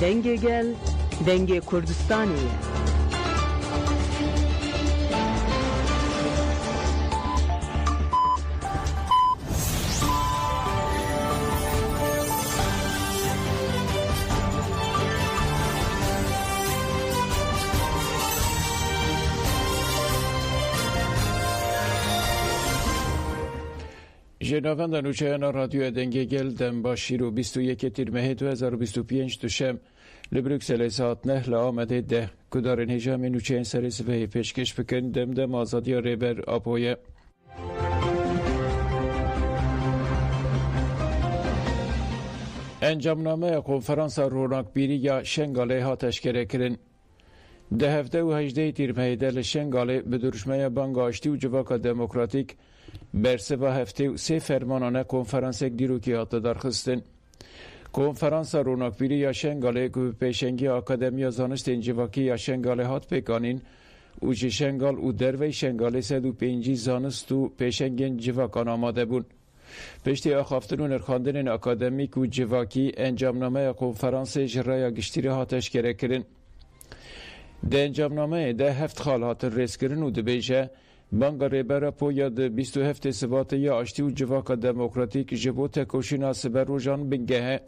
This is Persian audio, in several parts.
دنگ گل دنگ کردستانی جنابان دانوچهان رادیو دنگ گل دم باشیر و 21 تیر ماه 2025 دوشم لبروکسل ساعت نه لآمده ده کدار نجام نوچهان سرس و پیشکش بکن دم آزادی ریبر آپویه انجامنامه کنفرانس روناکبیری یا شنگاله ها تشکیل کرن ده هفته و 18 تیر ماه ده شنگاله به درشمه بانگ آشتی و جواک دموکراتیک برسه و هفته و سه فرمانانه کنفرانس یک دیروکی هاته درخستن. کنفرانس روناکبیری یا شنگاله که پیشنگی اکادمیا زانست انجواکی یا شنگاله هات پیکانین او جه شنگال او دروی شنگاله 105 زانست و پیشنگین جواکان آماده بون. پشتی آخافتنون ارخاندن اکادمیک و جواکی انجامنامه کنفرانس جرای گشتیری هاتش کرده کرن. ده انجامنامه ده هفت خال هات ریس کرن و ده بیشه بانگا ریبرا پویا ده 27 سبات یا آشتی و جواک دموکراتیک جبو تکوشینا سبر روژان بنگه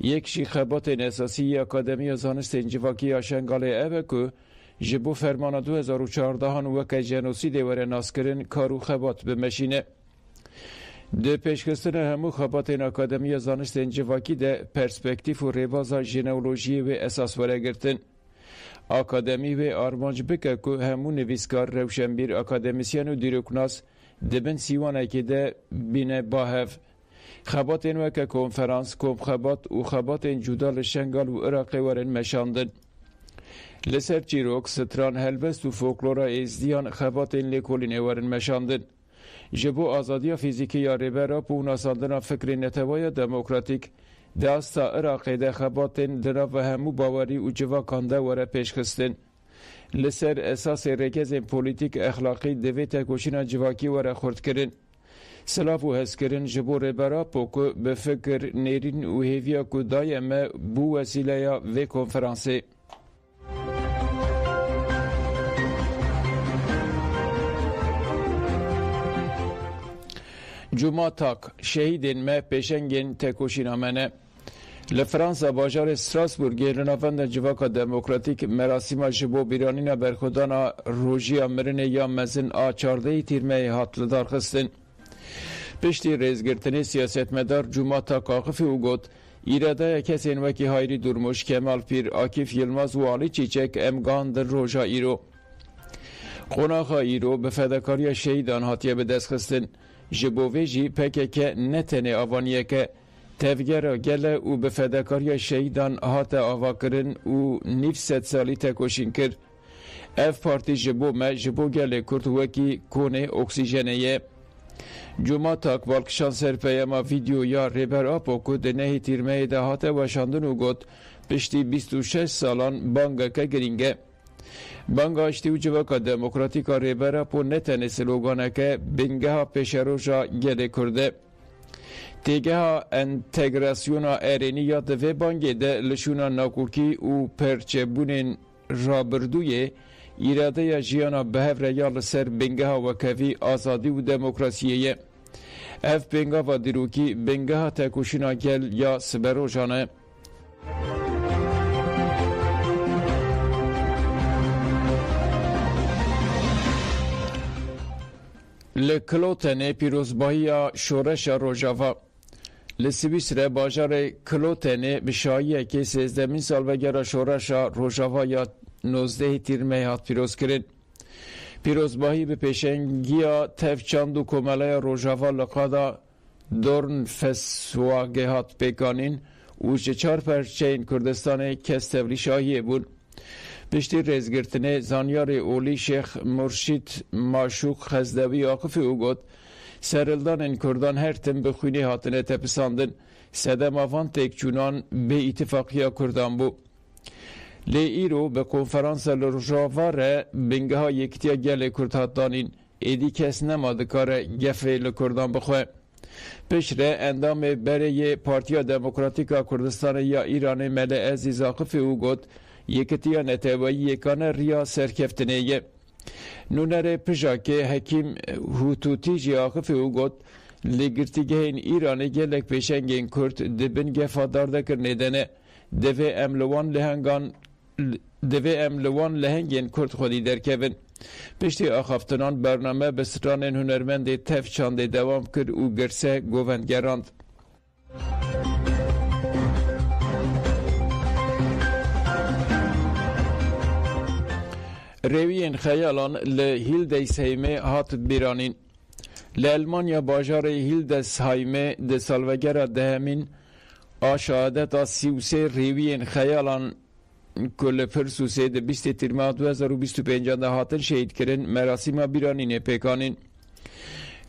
یک شیخبات اساسی اکادمی زانست انجواکی آشنگاله اوه که جبو فرمان 2014 وک جنوسید وره ناسکرین کارو خبات بمشینه ده پیشکستن همو خبات اکادمی زانست انجواکی ده پرسپکتیف و ریوازا ژنئولوژی و اساس وره گرتن اکادمی و آرمانج بکه که همون نویسکار روشنبیر اکادمیسیان و دیروکناس دبن سیوانه که ده بینه باهف خبات این وکه کنفرانس کم خبات و خبات این جدال شنگال و عراقی ورن مشاندن لسر چیروک ستران هلبست و فولکلورا ایزدیان خبات این لیکولین ورن مشاندن جبو آزادی فیزیکی یا ریبرا پوناساندن فکر نتوای دموکراتیک داستا عراقی ده خباتن دنا و همو باوری و جواکانده وره پیشخستن لسر اساس رکز پولیتیک اخلاقی دوی تکوشینا جواکی وره خورد کرن سلاف و هز کرن جبو ریبرا پوکو به فکر نیرین و هیویا که دایم بو وسیله یا وی کنفرانسی جمعه تاک شهیدین ما پیشنگین تکوشینامنه لفرانسا باجار استراسبورگ لنافند جواکا دموکراتیک مراسم جبو بیرانینا برخودانا روژیا مرنه یا مزن آچارده تیرمه هات لدار خستن پشتی ریزگرتنی سیاست مدار جمعه تاک آقفی او گوت ایراده کسی انوکی هایری درموش کمال پیر آکیف یلماز و آلی چیچک امگان در روژا ایرو قناخا ایرو به فداکاری شهیدان هاتیه به دست خستن جبوویجی پکه نتنه آوانیه که تفگر گله او به فداکاری شهیدان هات آوا کرن او 900 سالی تکوشین کرد اف پارتی جبو گله کرد وکی کونه اکسیژنیه جمعه تاک بالکشان سرپیما ویدیو یا ریبر آپو که ده نهی تیرمه ده هات وشاندن و گوت پشتی 26 سالان بانگا که گرینگه بانگ آشتی و جواکا دموکراتیکا ریبرا پو نتنه سلوگانه که بینگه ها پیشروژا گله کرده تیگه ها انتگراسیونا ایرینی یا دوی بانگه ده لشونا ناکوکی و پرچه بونین رابردوی ایراده یا جیانا بهور یا لسر بینگه ها وکوی آزادی و دموکراسیه اف بینگه و دیروکی بینگه ها تکوشینا گل یا سبروژانه لکلوتن پیروزبایی شورش روژاوا لسویسره باجار کلوتن بشاییه که 13 سال وگر شورش روژاوا یا 19 تیرمه هات پیروز کرد پیروزبایی به پیشنگی تفچاند و کماله روژاوا لقادا دورن فسواگه هات پیکانین و 4 پرچه این کردستان کستولی شاهیه بود پشتی ریزگرتنه زانیار اولی شیخ مرشید ماشوق خزدوی آقفی او گوت سرلدان این کردان هر تن بخوینی هاتنه تپساندن سدم آوان تک چونان به اتفاقی کردان بو لی ایرو به کنفرانس لرژاواره بنگه ها یکتیا گل کرد هاتانین ایدی کس نماده کار گفه لکردان بخواه پشت اندام برای پارتیا دموکراتیکا کردستان یا ایران مل عزیز آقف او گوت یکتیا نتوایی یکان ریا سرکفتنه نونر پژاکه حکیم هوتوتی جی آقف او گوت لگرتیگه این ایران گلک پیشنگین کرد دبن گفادار دکر ندنه دوی املوان لهنگین کرد خودی درکبن پشتی آخافتنان برنامه به ستران هنرمند تف چانده دوام کرد و گرسه گووندگراند. رویین خیالان لهیلده سهیمه هات بیرانین لالمانیا باجار هیلدسهایمه ده سالوگر دهمین آشهادت 33 رویین خیالان کل پرسوسه ده 20 تیر 2025 ده هاتن شهید کرن مراسم بیرانین پیکانین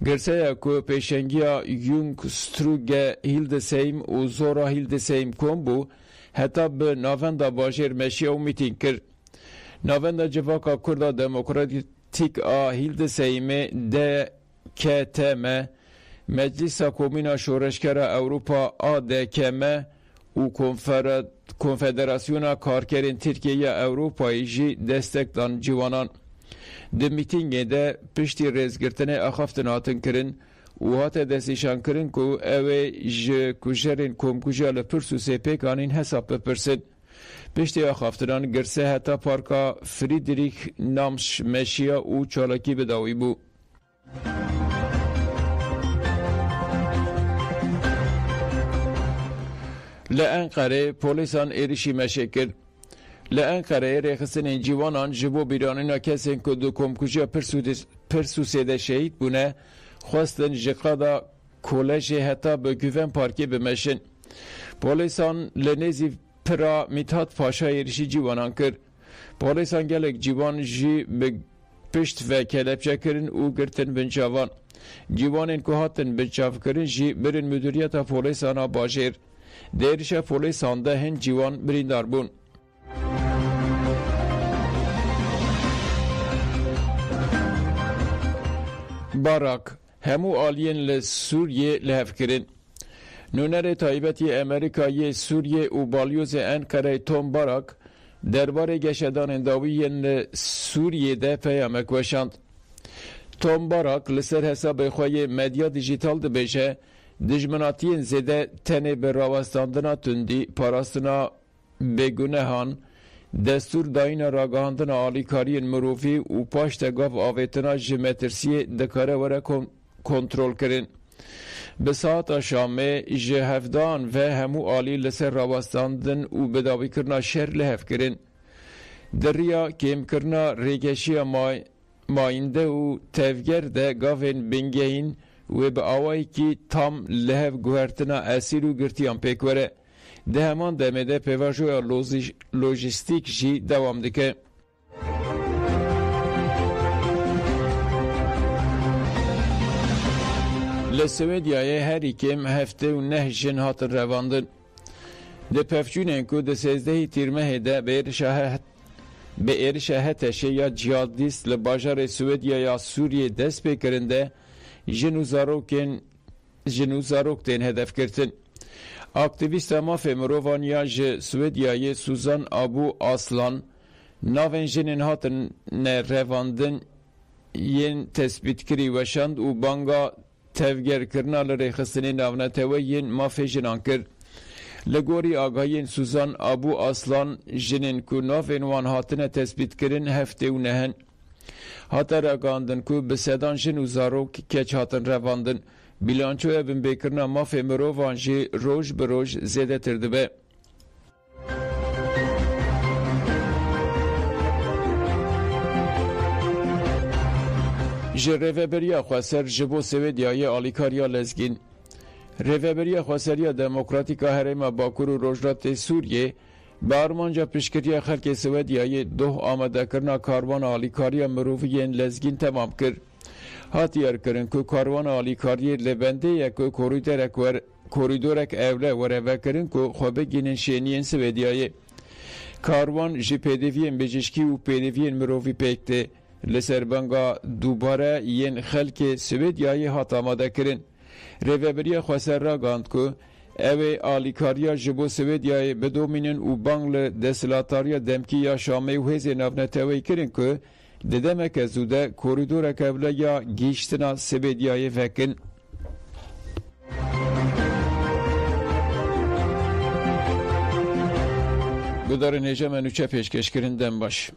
گرسه که پیشنگیا یونگ ستروگ هیلدسهیم و زورا هیلدسهیم کن بو حتی به ناوندا باجر مشیه و میتین کرد ناوندا جواکا کردا دموکراتیک هیلدسهیمه ده KTM Meclisa Komuna Şoreşkara Avrupa ADKM u Konfederasyona Karkerin Türkiye Avrupa'yı jî destek dan civanan. Di mîtingê de piştî rêzgirtinê axaftin hatin kirin û hate destîşan kirin ku ew ê ji kujerên komkujiya li Pirsûsê pêkanîn hesab bipirsin. Piştî axaftinan girse heta parka Friedrich Namsch meşiya û çalakî bidawî bû. لأنقره پولیسان ایریشی مشکل لأنقره رخصن جوانان جبو بیرانینا کسین که دو کمکوشی پرسوسیده شهید بونه خواستن جقادا کولج حتی به گوون پارکی بمشن پولیسان لنزی پرا میتات پاشا ایریشی جوانان کرد پولیسان گلک جوان جی به پشت و کلپچه کرن او گرتن بنچاوان جوانین که هاتن بنچاو کرن جی برن مدیریت پولیسانا باجر دیرشا پولیسان ده هن جوان بریندار بون. باراک همو آلین لسوریه لحف کرن. نونر تایبتی امریکایی سوریه و بالیوز انکره توم باراک درباره گشدان انداویین لسوریه ده پیامک وشاند. توم باراک لسر حساب خواهی مدیا دیجیتال ده بشه دجمناتین زده تنه به راوستاندنا تندی پاراستنا بگونهان دستور داین راگاهاندنا آلیکارین مروفی و پاشت گاف آویتنا جمترسی دکاره وره کنترول کرن. به ساعت شامه جهفدان و همو آلی لسر راوستاندن و بداوی کرنا شر لحف کرن. دریا کم کرنا ریگشی ماینده و تفگر ده گاوین بنگهین و به آوائی که تام لحف گوهرتنا اسیر و گرتیان پیکوره ده همان دمده پیواجوی لوجستیک جی دوام دکه. لسویدیای هری کم هفته و نه جن هات رواندن ده پفچونن که ده 13 تیرمه ده به ایرشه هتشه یا جیادیست لباجار سویدیا یا سوریه دست پیکرنده جنوزاروک دین هدف کرتن. اکتیویست مافیا مروانیا ج سویدیای سوزان ابو اصلان ناون جنین هاتن رواندن ین تثبیت کری وشاند و بانگا تفگر کرنا لرخصنی ناونتوی ین مافیا جنان کرد. لگوری آگاهین سوزان ابو اصلان جنین کو ناون وان هاتن تثبیت کرن هفته و نهن هاتر اگاندن که به سدان جن و زاروک کچ هاتن رواندن بیلانچو ابن بیکرنا مافی مروفان جی روش به روش زیده ترده به. جی رویبریا خواسر جبو سویدیای آلیکاریا لزگین رویبریا خواسریا دموکراتیکا هرم باکور و روجرات سوریه به آرمانجا پیشکریا خلک سویدیای دو آمده کرنا کاروان آلیکاریا مروفیین لزگین تمام کرد. هاتیار کرن که کاروان آلیکاری لبنده یک کوریدورک اوله وره وکرن که خوابه گینن شینین سویدیای. کاروان جی پیدوین بجشکی و پیدوین مروفی پیکته لسربنگا دوباره ین خلک سویدیای هات آمده کرن. Rêveberiya Xweser ragand ku ew ê alîkariya ji bo Swêdyayê bidomînin û bang li desthilatariya demkî ya Şamê û hêzên navneteweyî kirin ku di demeke zû de korîdoreke bile ya gîştina Swêdyayê vekin. Gudarên hêja me nûçe pêşkêşkirin dem baş.